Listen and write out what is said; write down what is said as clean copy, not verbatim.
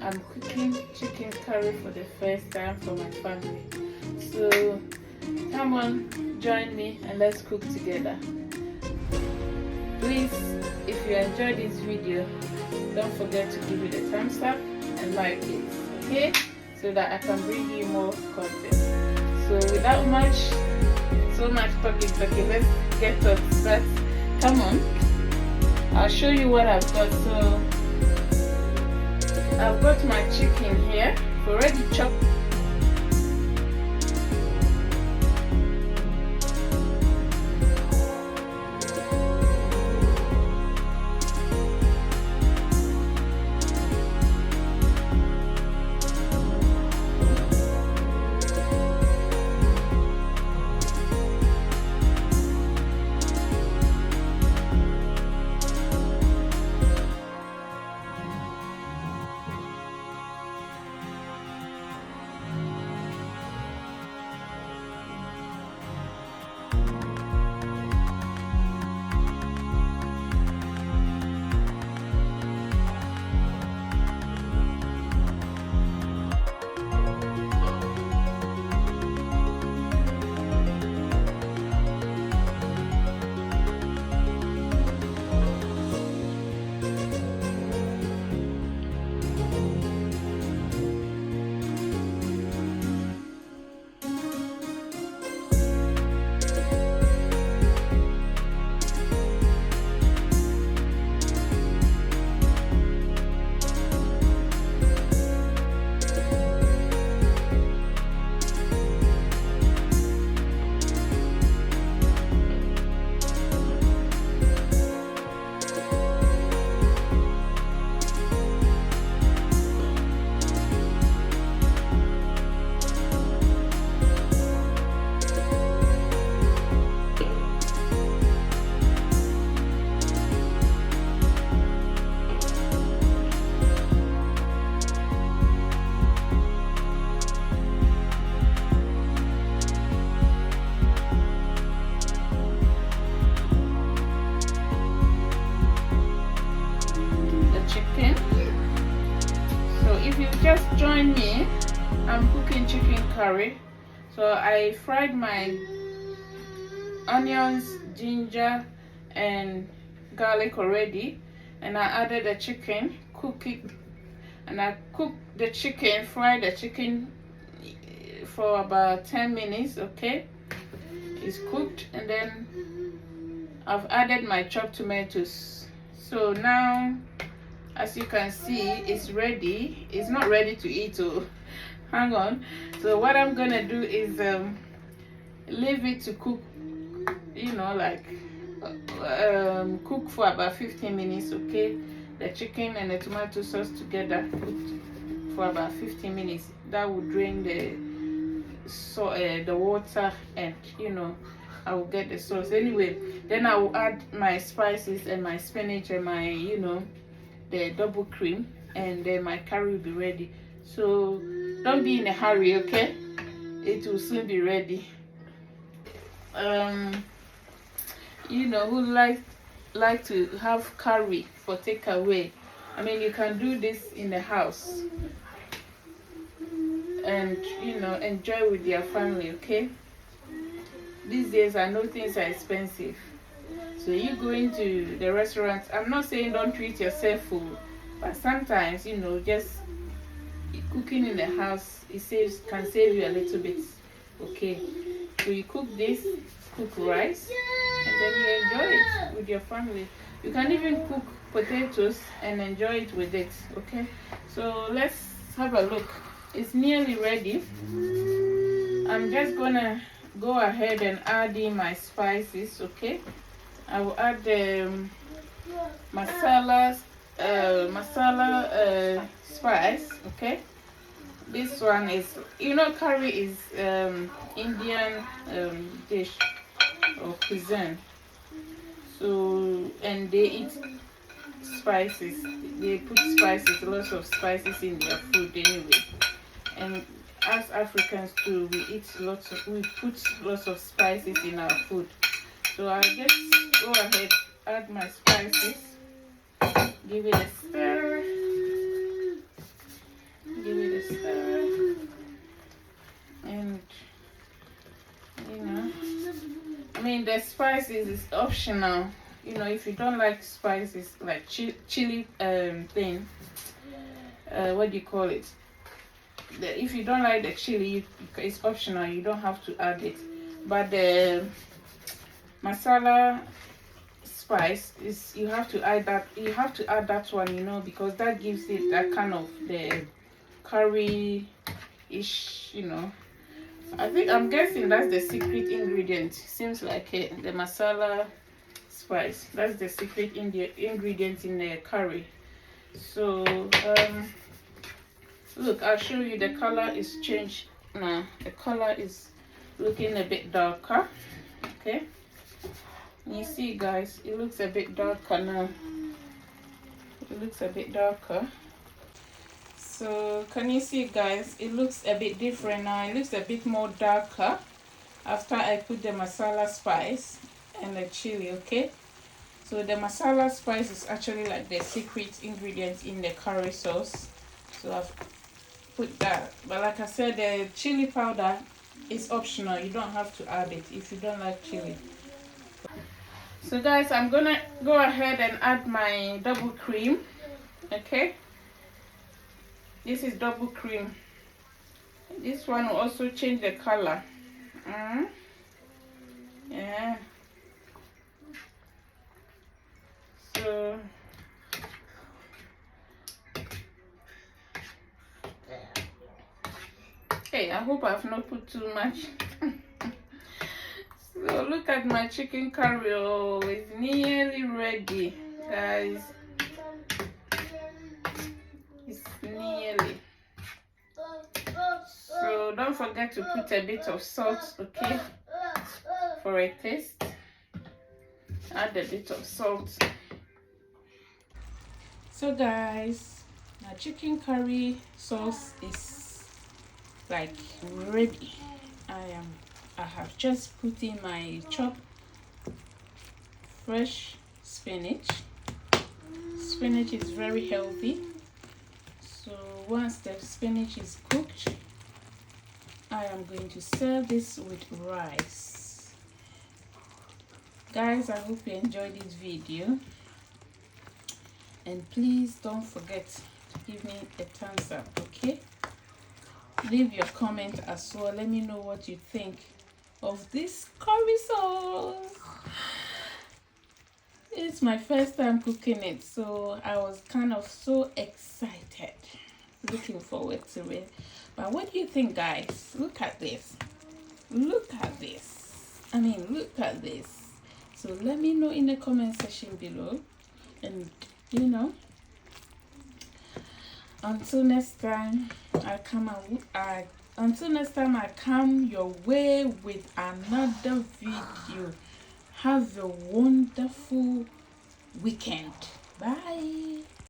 I'm cooking chicken curry for the first time for my family. So come on, join me and let's cook together. Please, if you enjoyed this video, don't forget to give it a thumbs up and like it, okay? So that I can bring you more content. So without so much talking, let's get to start. Come on, I'll show you what I've got. So I've got my chicken here, already chopped. Just join me. I'm cooking chicken curry. So I fried my onions, ginger and garlic already, and I added the chicken, cook it, and I cooked the chicken, fried the chicken for about 10 minutes. Okay, it's cooked, and then I've added my chopped tomatoes. So now, as you can see, it's ready. It's not ready to eat, so hang on. So what I'm gonna do is leave it to cook, you know, like cook for about 15 minutes. Okay, the chicken and the tomato sauce together, cooked for about 15 minutes. That will drain the water, and you know, I will get the sauce anyway. Then I will add my spices and my spinach and my, you know, the double cream, and then my curry will be ready. So don't be in a hurry, okay? It will soon be ready. You know, who like to have curry for takeaway? I mean, you can do this in the house and, you know, enjoy with your family, okay? These days I know things are expensive. So you going to the restaurant, I'm not saying don't treat yourself food, but sometimes, you know, just cooking in the house, can save you a little bit. Okay, so you cook this, cook rice, and then you enjoy it with your family. You can even cook potatoes and enjoy it with it. Okay, so let's have a look. It's nearly ready. I'm just gonna go ahead and add in my spices. Okay, I will add the masala spice. Okay, this one is, you know, curry is Indian dish or cuisine. So, and they eat spices. They put spices, lots of spices in their food anyway. And as Africans too, we put lots of spices in our food. So I'll just go ahead, add my spices, give it a stir. mean, the spices is optional. You know, if you don't like spices, like chili thing, what do you call it? If you don't like the chili, it's optional. You don't have to add it. But the masala spice is, you have to add that. You have to add that one, you know, because that gives it that kind of the curry-ish, you know. I'm guessing that's the secret ingredient. Seems like it, the masala spice. That's the secret ingredient in the curry. So look, I'll show you. The color is changed now. The color is looking a bit darker. Okay, you see, guys, it looks a bit darker now. It looks a bit darker. So can you see, guys, it looks a bit different now. It looks a bit more darker after I put the masala spice and the chili. Okay, so the masala spice is actually like the secret ingredient in the curry sauce, so I've put that. But like I said, the chili powder is optional. You don't have to add it if you don't like chili. So guys, I'm gonna go ahead and add my double cream. Okay, this is double cream. This one will also change the color. Yeah. So hey, I hope I've not put too much. So look at my chicken curry. Oh, it's nearly ready, guys. It's nearly. So don't forget to put a bit of salt, okay, for a taste. Add a bit of salt. So guys, my chicken curry sauce is like ready. I have just put in my chopped fresh spinach. Spinach is very healthy. So once the spinach is cooked, I am going to serve this with rice. Guys, I hope you enjoyed this video, and please don't forget to give me a thumbs up. Okay, leave your comment as well. Let me know what you think of this curry sauce. It's my first time cooking it, so I was kind of so excited, looking forward to it. But what do you think, guys? Look at this. Look at this. I mean, look at this. So let me know in the comment section below. And you know, until next time I come your way with another video. Have a wonderful weekend. Bye.